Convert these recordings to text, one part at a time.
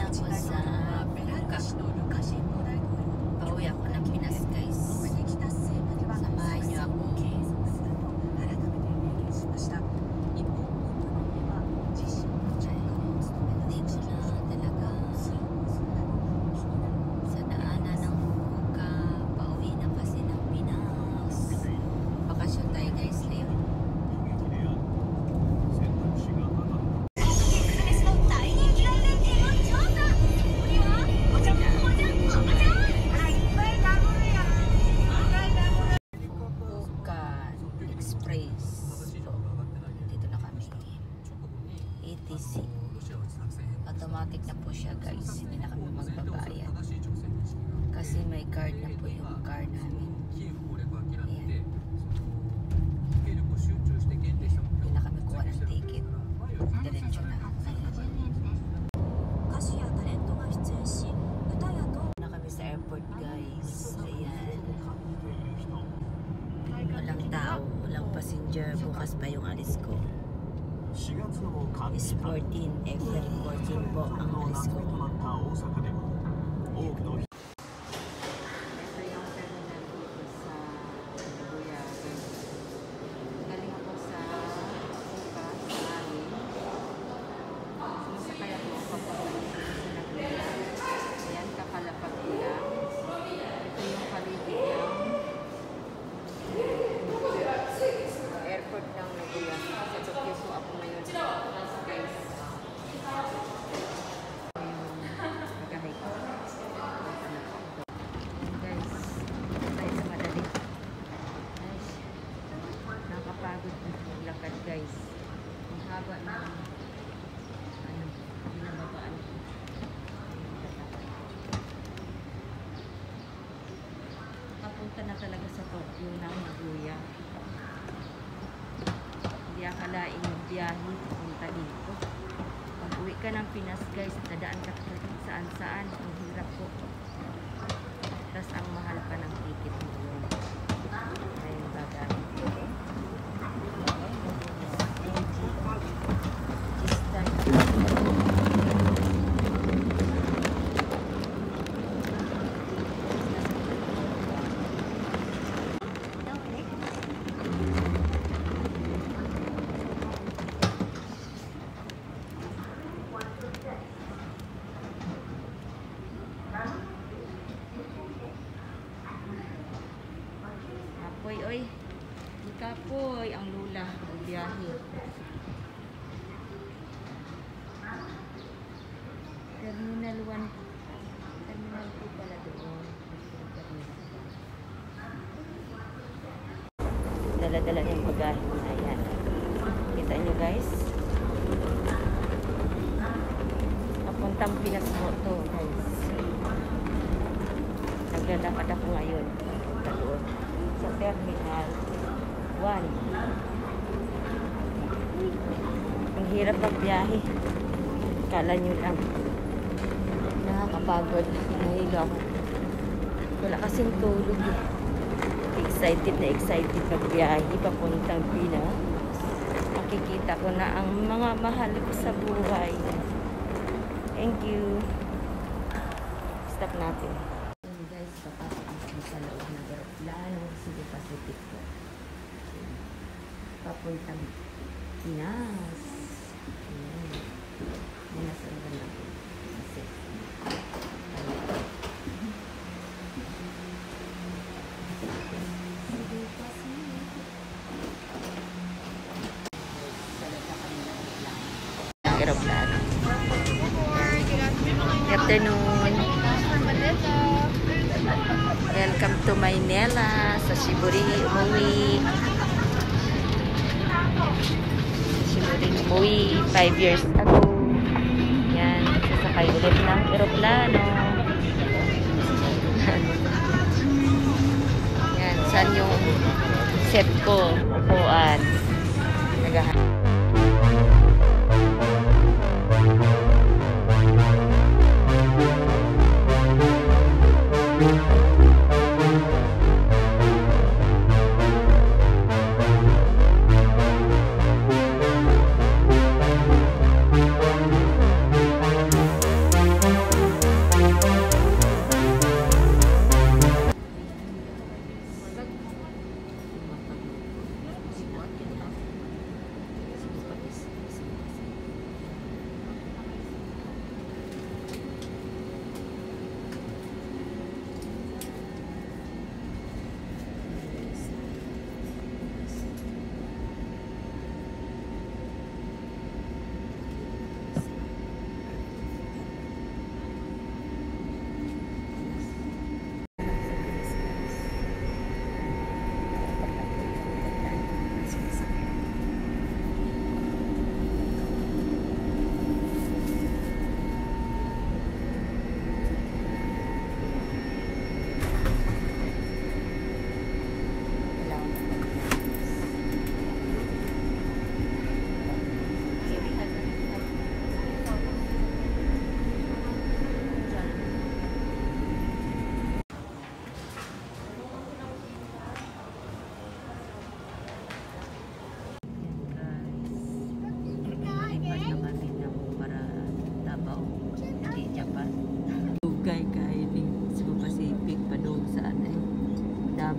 Tapos sa pauwi ako ng Pinas guys. Samahan niyo ako. Dito na talaga sa daanan ng Fukuoka. Pauwi na kasi ng Pinas. Bakasyon tayo guys ngayon. ETC. Automatic na po siya guys. Hindi na kami magbabayad. Kasi may card na po yung car namin. Ayan. Hindi na kami kuha ng ticket. Diretso na. Na kami sa airport guys. Ayan. Walang tao. Walang passenger. Bukas pa yung alis ko. Is 14, April 14 po ang alis ko. Ito yung terminal dito sa Nagoya. Galing ako sa Fukuoka, sa amin. Sumasakay ako papunta sa Nagoya. Ayan, kakalapag lang. Ito yung paligid lang. Airport ng Nagoya. Sa Tokyo po ako ngayon. Guys. Magahit. Guys, tayo sa madali. Guys, nakapagod yung lakad guys. Ang haba na binababaan ko. Papunta na talaga sa Tokyo ng Nagoya. Hindi akalain yung biyahe punta dito. Pag uwi ka ng Pinas guys, dadaan ka saan-saan. Ang hirap po. Tapos ang mahal pa ng ticket mo. Ayun gagawin ko. Oy, ikapoy ang lula ang biyahe. Terminal 1. Terminal 2 pala doon. Dala-dala yung bagahe. Ayan. Kita nyo guys. Papuntang Pinas mo to guys. Naglalakad ako ngayon. Papunta doon sa Terminal 1. Ang hirap magbiyahe. Kala nyo lang. Nakakapagod. Nahiga ako. Wala kasing tulog eh. Excited na excited magbiyahe papuntang Pinas. Makikita ko na ang mga mahal ko sa buhay. Thank you. Stop natin. Guys, papasok ako sa loob ng aeroplano. Sige, Pacific ko. Papuntang Pinas. Ayan. Pinas ang ganda ko. Aeroplano. Good afternoon. Welcome to Maynila sa Shiburi umuwi. Shiburi umuwi 5 years ago. Yan, sasakay ulit ng aeroplano. Yan, saan yung set ko? Upuan. Nagahan.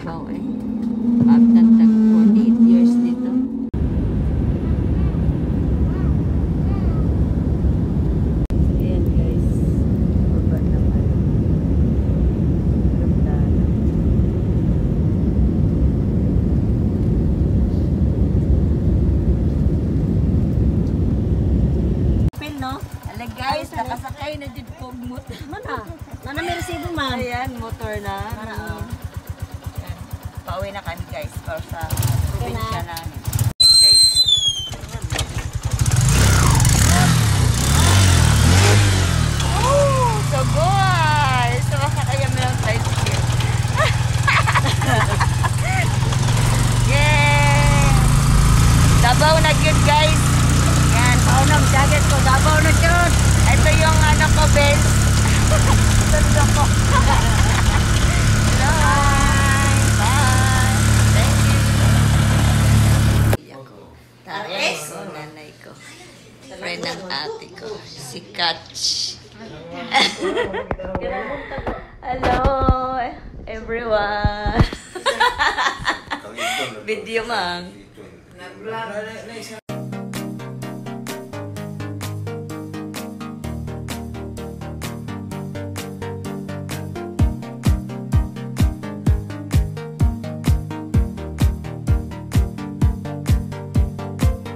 Davao eh. Abtan tag 48 years dito. Ayan guys. Baba naman. Ganda. Pil, no? Ala guys, nakasakay na dyan po motor. Mana? Nana may resibo, ma'am. Ayan, motor na. Para, Ayan. Pauwi na kami guys. Para sa probinsya namin. Ayan guys. Oh, so guys. So makakaya mo lang tricycle. Yeah! Davao na yun guys. Yan. Paunang jacket ko, Davao na yun. Ito yung ano ko, Benz. Tundo ko. Bye. Bye. Thank you. Iyak ko. Tatay ko, nanay ko. Friend ng ate ko. Si Katch. Hello, everyone. Video, ma'am.